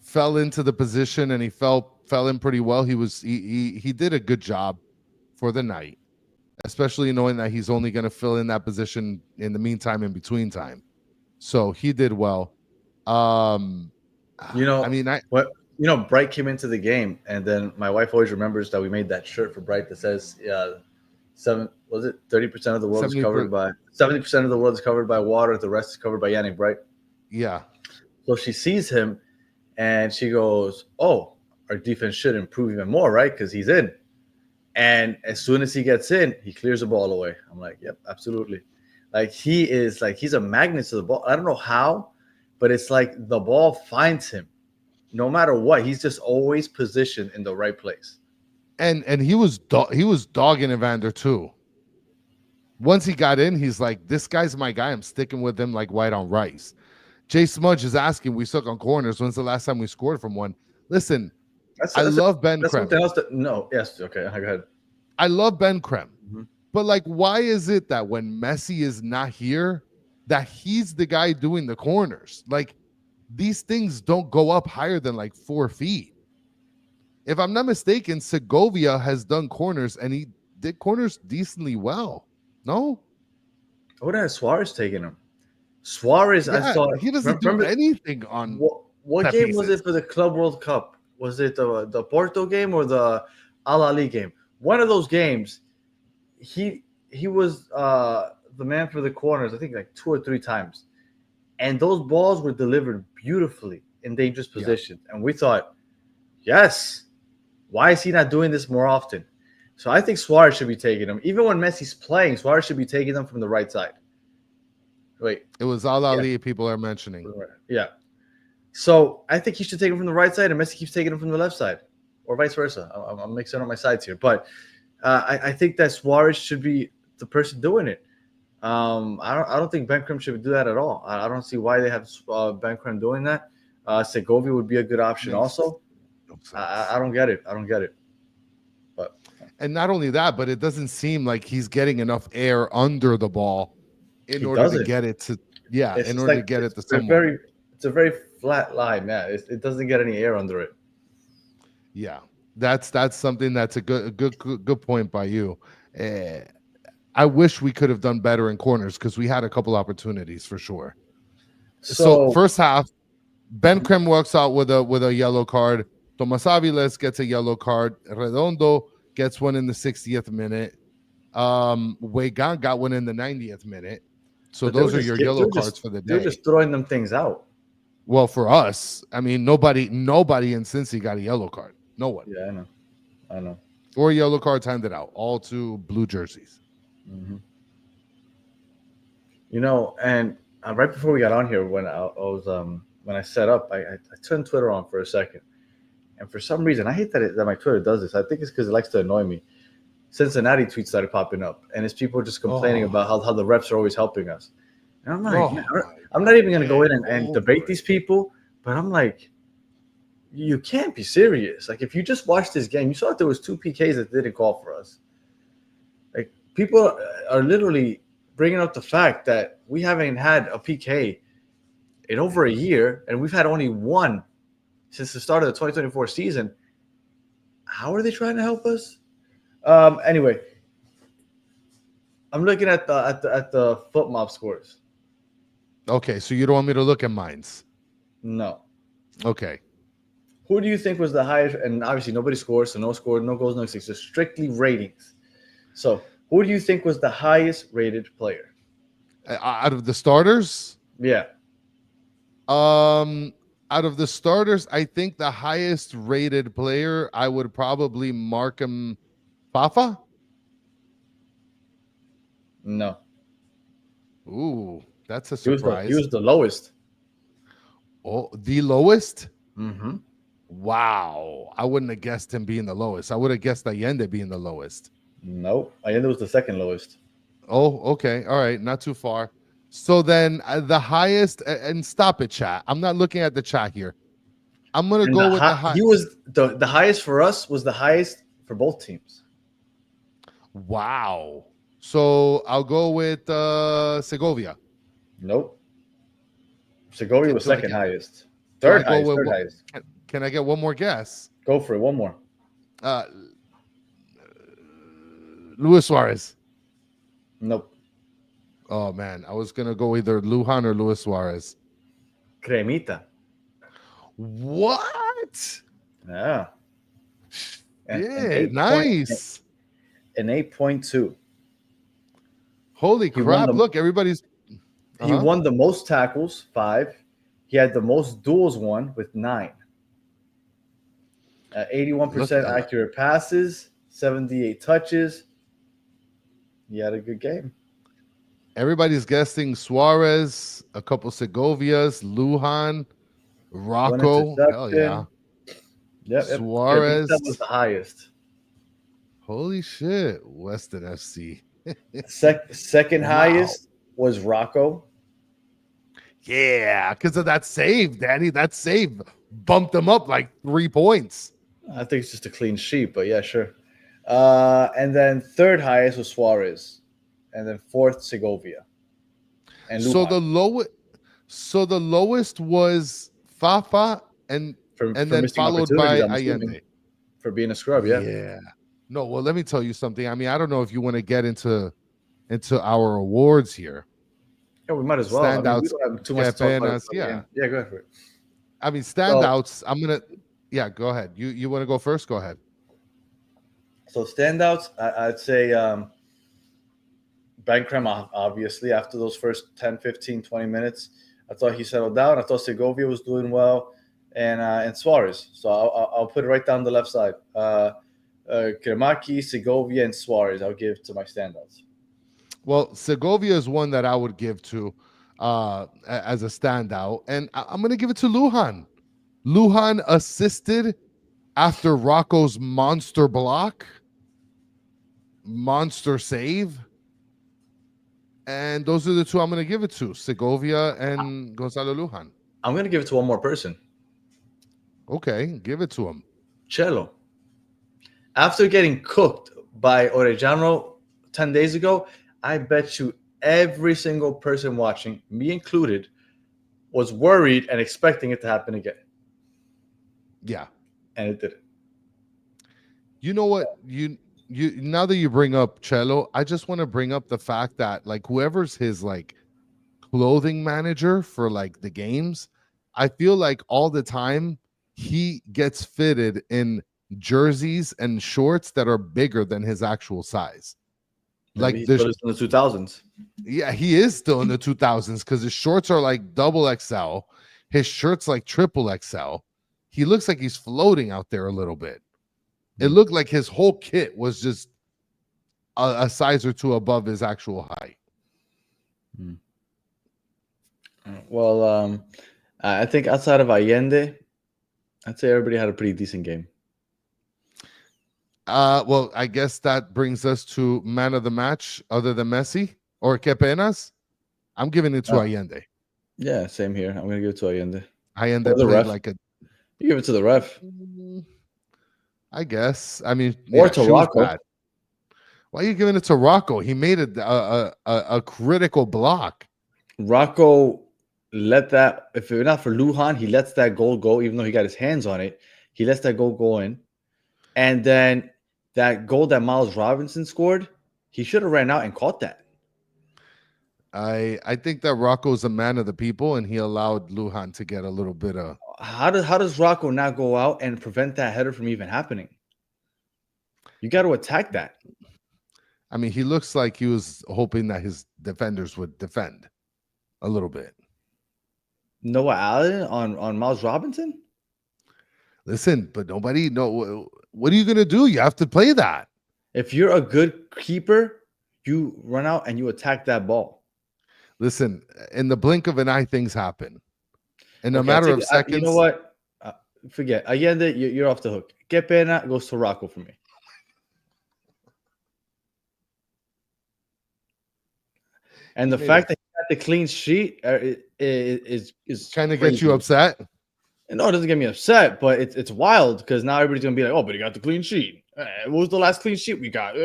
[SPEAKER 5] fell into the position and he fell in pretty well. He did a good job for the night, especially knowing that he's only going to fill in that position in the meantime, in between time. So he did well.
[SPEAKER 4] Bright came into the game, and then my wife always remembers that we made that shirt for Bright that says 30% of the world is covered by 70% of the world is covered by water, the rest is covered by Yannick Bright.
[SPEAKER 5] Yeah.
[SPEAKER 4] So she sees him and she goes, "Oh, our defense should improve even more, right? Because he's in." And as soon as he gets in, he clears the ball away. I'm like, "Yep, absolutely." Like he's a magnet to the ball. I don't know how, but it's like the ball finds him. No matter what, he's just always positioned in the right place.
[SPEAKER 5] And he was dogging Evander too. Once he got in, he's like, "This guy's my guy. I'm sticking with him like white on rice." Jay Smudge is asking, we suck on corners. When's the last time we scored from one? Listen, I love Ben Krem.
[SPEAKER 4] Okay, go ahead.
[SPEAKER 5] I love Ben Krem. Mm-hmm. But like, why is it that when Messi is not here, that he's the guy doing the corners? Like, these things don't go up higher than like 4 feet. If I'm not mistaken, Segovia has done corners and he did corners decently well. No?
[SPEAKER 4] I would have Suarez taking him. Suarez, yeah, I thought
[SPEAKER 5] he doesn't do anything on.
[SPEAKER 4] What game was it for the Club World Cup? Was it the Porto game or the Al Ahly game? One of those games, he was the man for the corners, I think like 2 or 3 times. And those balls were delivered beautifully in dangerous positions. Yeah. And we thought, yes, why is he not doing this more often? So I think Suarez should be taking them. Even when Messi's playing, Suarez should be taking them from the right side. Wait.
[SPEAKER 5] It was Al Ahly people are mentioning.
[SPEAKER 4] Yeah. So I think he should take them from the right side, and Messi keeps taking them from the left side, or vice versa. I'm mixing up my sides here. But I think that Suarez should be the person doing it. I don't think Ben Krem should do that at all. I don't see why they have Ben Krem doing that. Segovia would be a good option also. I don't get it. But
[SPEAKER 5] and not only that, but it doesn't seem like he's getting enough air under the ball in order to get it to to get it to someone.
[SPEAKER 4] It's a very flat line, man. It doesn't get any air under it.
[SPEAKER 5] Yeah, that's something that's a good point by you. I wish we could have done better in corners because we had a couple opportunities for sure. So first half, Ben Krem walks out with a yellow card. Tomas Aviles gets a yellow card. Redondo gets one in the 60th minute. Wegan got one in the 90th minute. So
[SPEAKER 4] But
[SPEAKER 5] those are your yellow cards for the day.
[SPEAKER 4] They're just throwing them things out.
[SPEAKER 5] Well, for us, I mean, nobody in Cincy got a yellow card. No one.
[SPEAKER 4] Yeah, I know.
[SPEAKER 5] 4 yellow cards handed out, all to blue jerseys.
[SPEAKER 4] Mm-hmm. You know, and right before we got on here, when I was when I set up, I turned Twitter on for a second, and for some reason, I hate that my Twitter does this. I think it's because it likes to annoy me. Cincinnati tweets started popping up, and it's people just complaining about how the refs are always helping us. And I'm like, man, I'm not even going to go in and debate these people, but I'm like, you can't be serious. Like, if you just watched this game, you saw that there was 2 PKs that didn't call for us. Like, people are literally bringing up the fact that we haven't had a PK in over a year, and we've had only 1 since the start of the 2024 season. How are they trying to help us? Anyway, I'm looking at the foot mob scores.
[SPEAKER 5] Okay, so you don't want me to look at mines?
[SPEAKER 4] No.
[SPEAKER 5] Okay.
[SPEAKER 4] Who do you think was the highest? And obviously nobody scores, so no score, no goals, no assists. Just strictly ratings. So who do you think was the highest rated player
[SPEAKER 5] out of the starters?
[SPEAKER 4] Yeah.
[SPEAKER 5] Out of the starters, I think the highest rated player, I would probably mark him Fafa.
[SPEAKER 4] No.
[SPEAKER 5] Ooh, that's a surprise.
[SPEAKER 4] He was the lowest.
[SPEAKER 5] Oh, the lowest?
[SPEAKER 4] Mm-hmm.
[SPEAKER 5] Wow. I wouldn't have guessed him being the lowest. I would have guessed Allende being the lowest.
[SPEAKER 4] Nope. Allende was the second lowest.
[SPEAKER 5] Oh, okay. All right. Not too far. So then the highest, and stop it, chat. I'm not looking at the chat here. I'm going to go with the highest.
[SPEAKER 4] He was the highest for us, was the highest for both teams.
[SPEAKER 5] Wow. So I'll go with Segovia.
[SPEAKER 4] Nope. Segovia was second highest. Third highest.
[SPEAKER 5] Can I get one more guess?
[SPEAKER 4] Go for it. One more.
[SPEAKER 5] Luis Suarez.
[SPEAKER 4] Nope.
[SPEAKER 5] Oh, man. I was going to go either Lujan or Luis Suarez.
[SPEAKER 4] Cremita.
[SPEAKER 5] What?
[SPEAKER 4] Yeah.
[SPEAKER 5] Yeah, nice.
[SPEAKER 4] An 8.2.
[SPEAKER 5] Holy crap. Look, everybody's...
[SPEAKER 4] He won the most tackles, 5. He had the most duels won with 9. 81% accurate passes, 78 touches. He had a good game.
[SPEAKER 5] Everybody's guessing Suarez, a couple Segovias, Lujan, Rocco. Hell yeah.
[SPEAKER 4] Yep.
[SPEAKER 5] Suarez.
[SPEAKER 4] That was the highest.
[SPEAKER 5] Holy shit. Weston FC.
[SPEAKER 4] Second highest was Rocco.
[SPEAKER 5] Yeah, because of that save, Danny. That save bumped them up like 3 points.
[SPEAKER 4] I think it's just a clean sheet, but yeah, sure. And then third highest was Suarez. And then fourth, Segovia. And
[SPEAKER 5] so the lowest was Fafa and then followed by Allende.
[SPEAKER 4] For being a scrub, yeah.
[SPEAKER 5] Yeah. No, well, let me tell you something. I mean, I don't know if you want to get into our awards here.
[SPEAKER 4] Yeah, we might as well.
[SPEAKER 5] Standouts.
[SPEAKER 4] I mean, we don't have too much to talk about.
[SPEAKER 5] Yeah.
[SPEAKER 4] Yeah, go ahead for it.
[SPEAKER 5] I mean, standouts. Go ahead. You want to go first? Go ahead.
[SPEAKER 4] So standouts, I'd say Ben Krem, obviously, after those first 10, 15, 20 minutes. I thought he settled down. I thought Segovia was doing well, and Suarez. So I'll put it right down the left side. Kremaki, Segovia, and Suarez I'll give to my standouts.
[SPEAKER 5] Well, Segovia is one that I would give to as a standout, and I'm going to give it to Lujan. Lujan assisted after Rocco's monster block, monster save, and those are the 2 I'm going to give it to, Segovia and Gonzalo Lujan.
[SPEAKER 4] I'm going to give it to one more person.
[SPEAKER 5] Okay, give it to him.
[SPEAKER 4] Cello. After getting cooked by Orellano 10 days ago, I bet you every single person watching, me included, was worried and expecting it to happen again.
[SPEAKER 5] Yeah.
[SPEAKER 4] And it didn't.
[SPEAKER 5] You know what? You now that you bring up Cello, I just want to bring up the fact that like whoever's his like clothing manager for like the games, I feel like all the time he gets fitted in jerseys and shorts that are bigger than his actual size.
[SPEAKER 4] Maybe
[SPEAKER 5] Like
[SPEAKER 4] he put us in the 2000s.
[SPEAKER 5] yeah, he is still in the 2000s because his shorts are like double XL, his shirt's like triple XL. He looks like he's floating out there a little bit. It looked like his whole kit was just a size or two above his actual height.
[SPEAKER 4] Well, I think outside of Allende, I'd say everybody had a pretty decent game.
[SPEAKER 5] Well, I guess that brings us to man of the match, other than Messi or Que Penas. I'm giving it to Allende.
[SPEAKER 4] Yeah, same here. I'm gonna give it to Allende.
[SPEAKER 5] Allende
[SPEAKER 4] Or the
[SPEAKER 5] played
[SPEAKER 4] ref.
[SPEAKER 5] like a.
[SPEAKER 4] You give it to the ref.
[SPEAKER 5] I guess. I mean,
[SPEAKER 4] Or
[SPEAKER 5] yeah,
[SPEAKER 4] to
[SPEAKER 5] she was
[SPEAKER 4] Rocco.
[SPEAKER 5] bad. Why are you giving it to Rocco? He made a critical block.
[SPEAKER 4] Rocco let that, if it's not for Lujan, he lets that goal go, even though he got his hands on it. He lets that goal go in. And then that goal that Miles Robinson scored, he should have ran out and caught that.
[SPEAKER 5] I think that Rocco's a man of the people, and he allowed Lujan to get a little bit of.
[SPEAKER 4] How does Rocco not go out and prevent that header from even happening? You got to attack that.
[SPEAKER 5] I mean, he looks like he was hoping that his defenders would defend a little bit.
[SPEAKER 4] Noah Allen on Miles Robinson?
[SPEAKER 5] Listen, but nobody know. What are you gonna do? You have to play that.
[SPEAKER 4] If you're a good keeper, you run out and you attack that ball.
[SPEAKER 5] Listen, in the blink of an eye, things happen. In a
[SPEAKER 4] Okay,
[SPEAKER 5] matter of seconds.
[SPEAKER 4] You know what? Forget. Allende, you're off the hook. Que pena goes to Rocco for me. And the fact that he got the clean sheet is
[SPEAKER 5] trying to get you upset.
[SPEAKER 4] No, it doesn't get me upset, but it's wild because now everybody's gonna be like, "Oh, but he got the clean sheet. What was the last clean sheet we got?"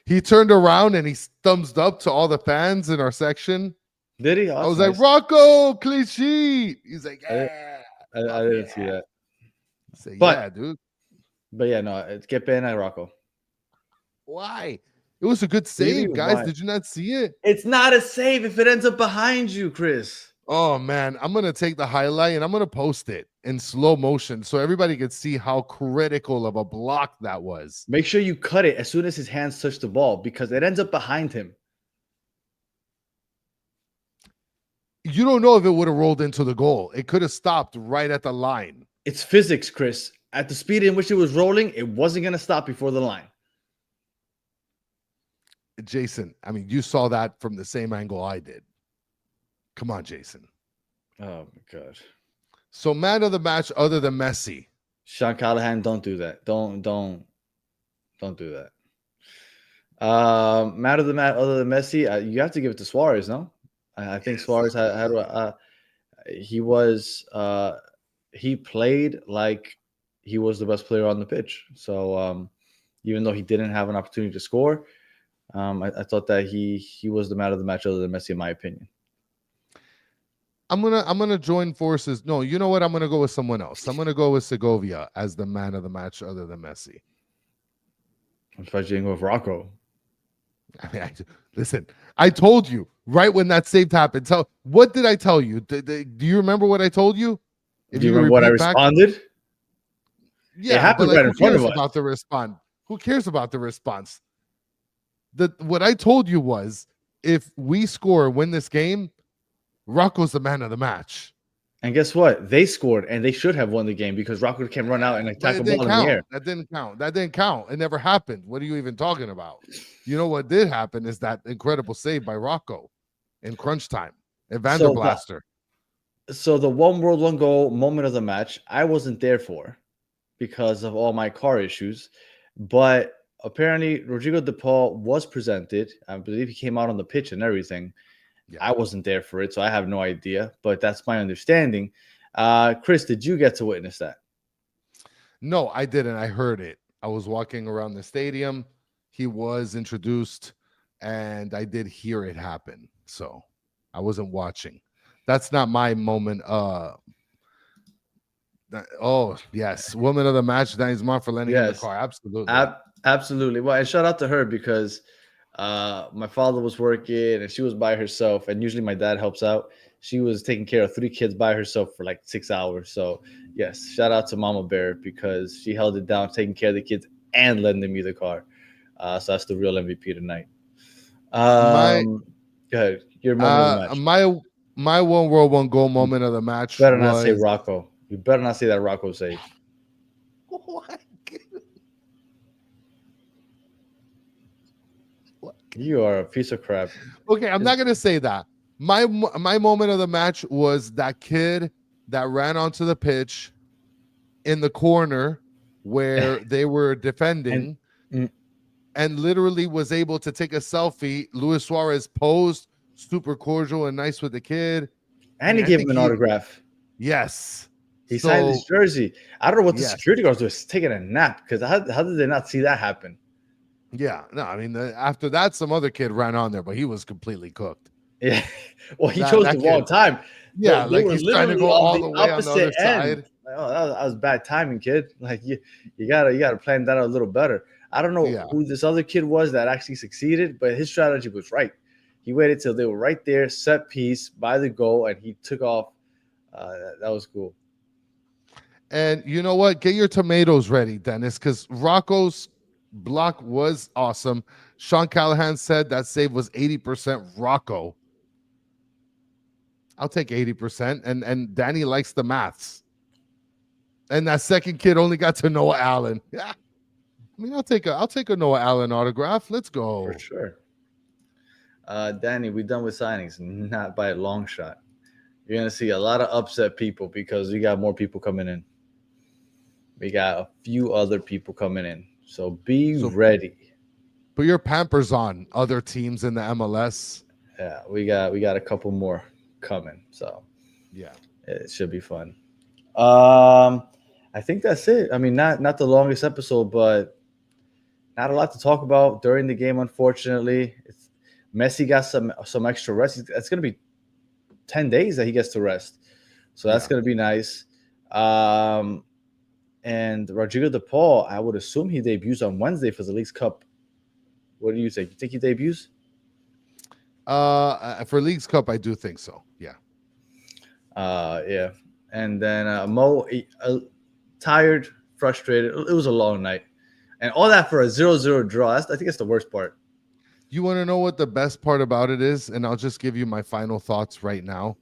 [SPEAKER 5] He turned around and he thumbs up to all the fans in our section.
[SPEAKER 4] Did he? Oh,
[SPEAKER 5] I was
[SPEAKER 4] nice.
[SPEAKER 5] like, "Rocco, clean sheet." He's like, "Yeah."
[SPEAKER 4] I didn't see that.
[SPEAKER 5] Say,
[SPEAKER 4] But-
[SPEAKER 5] yeah, dude.
[SPEAKER 4] But yeah, no, it's que pena, Rocco.
[SPEAKER 5] Why? It was a good save, guys. Did you not see it?
[SPEAKER 4] It's not a save if it ends up behind you, Chris.
[SPEAKER 5] Oh man, I'm gonna take the highlight and I'm gonna post it in slow motion so everybody can see how critical of a block that was.
[SPEAKER 4] Make sure you cut it as soon as his hands touch the ball because it ends up behind him.
[SPEAKER 5] You don't know if it would have rolled into the goal. It could have stopped right at the line.
[SPEAKER 4] It's physics, Chris. At the speed in which it was rolling, it wasn't going to stop before the line.
[SPEAKER 5] Jason, I mean, you saw that from the same angle I did. Come on, Jason.
[SPEAKER 4] Oh my God.
[SPEAKER 5] So man of the match other than Messi.
[SPEAKER 4] Sean Callahan, don't do that. Don't do that. Man of the match other than Messi, you have to give it to Suarez, no? I think Suarez he played like he was the best player on the pitch. So even though he didn't have an opportunity to score, I thought that he was the man of the match other than Messi, in my opinion.
[SPEAKER 5] I'm gonna join forces. No, you know what? I'm gonna go with someone else. I'm gonna go with Segovia as the man of the match other than Messi.
[SPEAKER 4] I'm surprised you didn't go with Rocco.
[SPEAKER 5] I mean, listen, I told you right when that save happened. What did I tell you? Do you remember what I told you?
[SPEAKER 4] Do you remember what I responded?
[SPEAKER 5] Yeah,
[SPEAKER 4] it happened right in front of us.
[SPEAKER 5] About the response? Who cares about the response? What I told you was, if we score and win this game, Rocco's the man of the match.
[SPEAKER 4] And guess what? They scored, and they should have won the game because Rocco can run out and attack a ball in the air.
[SPEAKER 5] That didn't count. That didn't count. It never happened. What are you even talking about? You know what did happen is that incredible save by Rocco in crunch time. Evander Blaster.
[SPEAKER 4] So the one world, one goal moment of the match, I wasn't there for because of all my car issues. But apparently, Rodrigo De Paul was presented. I believe he came out on the pitch and everything. Yeah. I wasn't there for it, so I have no idea. But that's my understanding. Chris, did you get to witness that?
[SPEAKER 5] No, I didn't. I heard it. I was walking around the stadium. He was introduced, and I did hear it happen. So I wasn't watching. That's not my moment. Oh, yes. Woman of the match, Danisman for lending in the car. Absolutely.
[SPEAKER 4] Absolutely. Well, and shout out to her because my father was working and she was by herself. And usually my dad helps out. she was taking care of 3 kids by herself for like 6 hours. So yes, shout out to Mama Bear because she held it down, taking care of the kids and lending me the car. So that's the real MVP tonight.
[SPEAKER 5] My
[SPEAKER 4] Go ahead. Your moment of the match.
[SPEAKER 5] my one world, one goal moment of the match
[SPEAKER 4] Better
[SPEAKER 5] was
[SPEAKER 4] not say Rocco. You better not say that Rocco save.
[SPEAKER 5] What?
[SPEAKER 4] You are a piece of crap.
[SPEAKER 5] Okay, I'm not gonna say that. My moment of the match was that kid that ran onto the pitch in the corner where they were defending and literally was able to take a selfie. Luis Suarez posed, super cordial and nice with the kid.
[SPEAKER 4] And he gave him an autograph.
[SPEAKER 5] Yes.
[SPEAKER 4] He signed his jersey. I don't know what the
[SPEAKER 5] yes.
[SPEAKER 4] security guards was taking a nap because how did they not see that happen?
[SPEAKER 5] Yeah, no, I mean, after that, some other kid ran on there, but he was completely cooked.
[SPEAKER 4] Yeah, well, he chose the wrong time.
[SPEAKER 5] Yeah, like he's trying to go all the way on the other side.
[SPEAKER 4] Like, oh, that was bad timing, kid. Like you gotta plan that out a little better. I don't know who this other kid was that actually succeeded, but his strategy was right. He waited till they were right there, set piece by the goal, and he took off. That was cool.
[SPEAKER 5] And you know what? Get your tomatoes ready, Dennis, because Rocco's block was awesome. Sean Callahan said that save was 80% Rocco. I'll take 80%. And Danny likes the maths. And that second kid only got to Noah Allen. Yeah. I mean, I'll take a Noah Allen autograph. Let's go.
[SPEAKER 4] For sure. Danny, we're done with signings, not by a long shot. You're gonna see a lot of upset people because we got more people coming in. We got a few other people coming in. So be ready.
[SPEAKER 5] Put your Pampers on, other teams in the MLS.
[SPEAKER 4] Yeah, we got a couple more coming. So
[SPEAKER 5] yeah,
[SPEAKER 4] it should be fun. I think that's it. I mean, not the longest episode, but not a lot to talk about during the game, unfortunately. Messi got some extra rest. It's gonna be 10 days that he gets to rest. So that's gonna be nice. And Rodrigo De Paul, I would assume he debuts on Wednesday for the Leagues Cup. What do you think? You think he debuts?
[SPEAKER 5] For Leagues Cup, I do think so. Yeah.
[SPEAKER 4] Yeah. And then Mo, tired, frustrated. It was a long night. And all that for a 0-0 draw. I think it's the worst part.
[SPEAKER 5] You want to know what the best part about it is? And I'll just give you my final thoughts right now.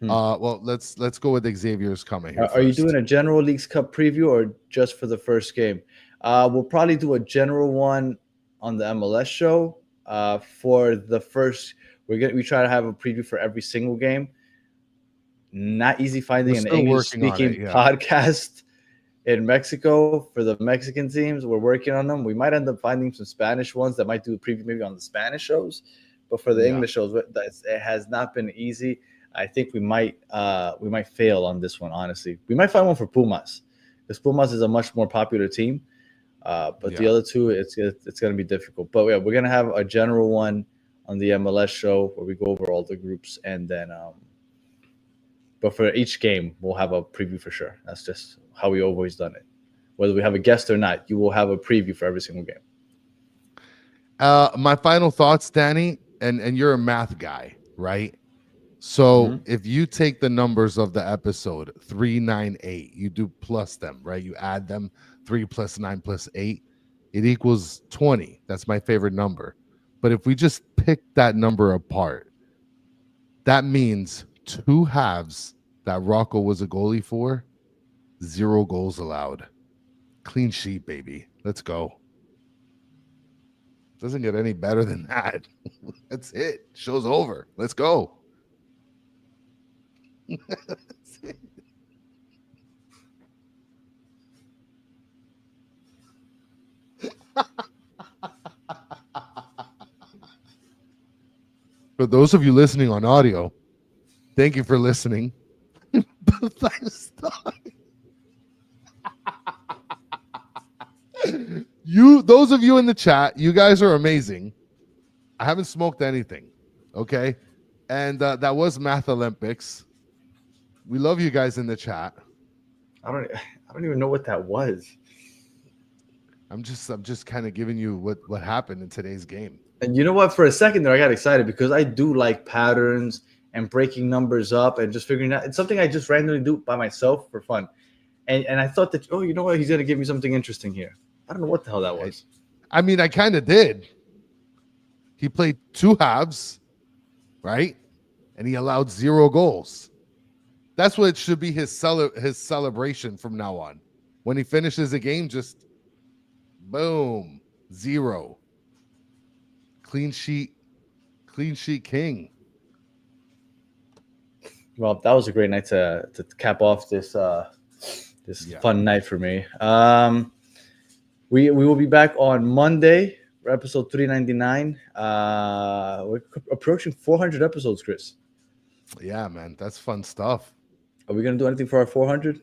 [SPEAKER 5] Well, let's go with Xavier's coming here.
[SPEAKER 4] Are you doing a general Leagues Cup preview or just for the first game? We'll probably do a general one on the MLS show. For the first, we try to have a preview for every single game. Not easy finding an English-speaking podcast in Mexico for the Mexican teams. We're working on them. We might end up finding some Spanish ones that might do a preview maybe on the Spanish shows, but for the English shows, it has not been easy. I think we might fail on this one, honestly. We might find one for Pumas, because Pumas is a much more popular team. But the other two, it's going to be difficult. But yeah, we're going to have a general one on the MLS show where we go over all the groups. And then, but for each game, we'll have a preview for sure. That's just how we always done it. Whether we have a guest or not, you will have a preview for every single game.
[SPEAKER 5] My final thoughts, Danny, and you're a math guy, right? So if you take the numbers of the episode 3, 9, 8, you do plus them, right? You add them, 3 plus 9 plus 8, it equals 20. That's my favorite number. But if we just pick that number apart, that means 2 halves that Rocco was a goalie for, 0 goals allowed. Clean sheet, baby. Let's go. Doesn't get any better than that. That's it. Show's over. Let's go. For those of you listening on audio, thank you for listening. Those of you in the chat, you guys are amazing. I haven't smoked anything, okay? And that was Math Olympics. We love you guys in the chat.
[SPEAKER 4] I don't even know what that was.
[SPEAKER 5] I'm just kind of giving you what happened in today's game.
[SPEAKER 4] And you know what? For a second there, I got excited because I do like patterns and breaking numbers up and just figuring out. It's something I just randomly do by myself for fun. And I thought that, you know what? He's going to give me something interesting here. I don't know what the hell that was.
[SPEAKER 5] I mean, I kind of did. He played 2 halves, right? And he allowed 0 goals. That's what it should be his celebration from now on. When he finishes a game, just boom, 0. Clean sheet king.
[SPEAKER 4] Well, that was a great night to cap off this fun night for me. We will be back on Monday for episode 399. We're approaching 400 episodes, Chris.
[SPEAKER 5] Yeah, man, that's fun stuff.
[SPEAKER 4] Are we gonna do anything for our 400?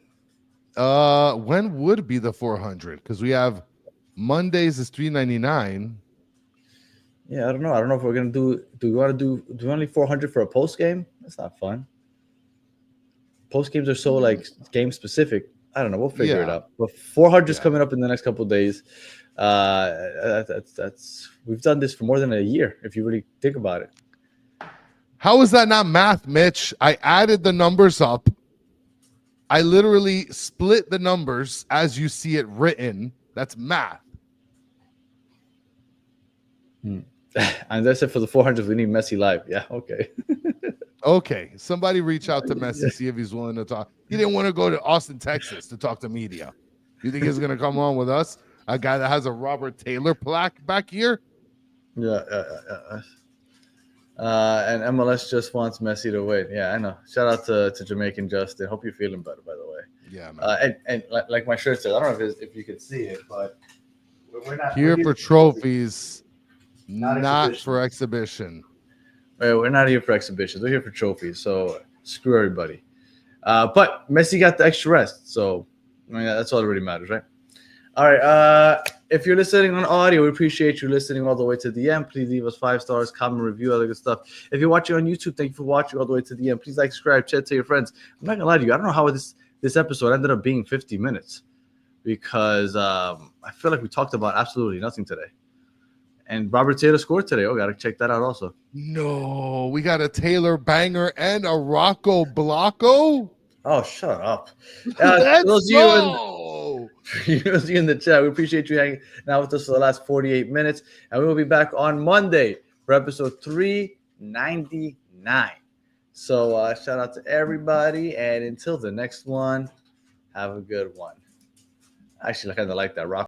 [SPEAKER 5] When would be the 400? Because we have Mondays is 399.
[SPEAKER 4] Yeah, I don't know. I don't know if we're gonna do. Do we want to do only 400 for a post game? That's not fun. Post games are so like game specific. I don't know. We'll figure it out. But 400 is coming up in the next couple of days. That's we've done this for more than a year. If you really think about it.
[SPEAKER 5] How is that not math, Mitch? I added the numbers up. I literally split the numbers as you see it written. That's math.
[SPEAKER 4] And that's it for the 400. We need Messi live. Yeah. Okay.
[SPEAKER 5] Okay. Somebody reach out to Messi, see if he's willing to talk. He didn't want to go to Austin, Texas to talk to media. You think he's going to come on with us? A guy that has a Robert Taylor plaque back here?
[SPEAKER 4] Yeah. And MLS just wants Messi to win. Yeah, I know. Shout out to Jamaican Justin. Hope you're feeling better, by the way.
[SPEAKER 5] Yeah, man.
[SPEAKER 4] And like my shirt says, I don't know if you can see it, but we're not
[SPEAKER 5] here for trophies, not for exhibition.
[SPEAKER 4] Right, we're not here for exhibitions. We're here for trophies. So screw everybody. But Messi got the extra rest, so I mean that's all that really matters, right? All right. If you're listening on audio, we appreciate you listening all the way to the end. Please leave us 5 stars, comment, review, other good stuff. If you're watching on YouTube, thank you for watching all the way to the end. Please like, subscribe, chat to your friends. I'm not gonna lie to you. I don't know how this episode ended up being 50 minutes because I feel like we talked about absolutely nothing today. And Robert Taylor scored today. Oh, gotta check that out also.
[SPEAKER 5] No, we got a Taylor banger and a Rocco Blocco.
[SPEAKER 4] Oh, shut up.
[SPEAKER 5] Let's
[SPEAKER 4] go. You in the chat. We appreciate you hanging out with us for the last 48 minutes. And we will be back on Monday for episode 399. So shout out to everybody. And until the next one, have a good one. Actually, I kind of like that. Rock.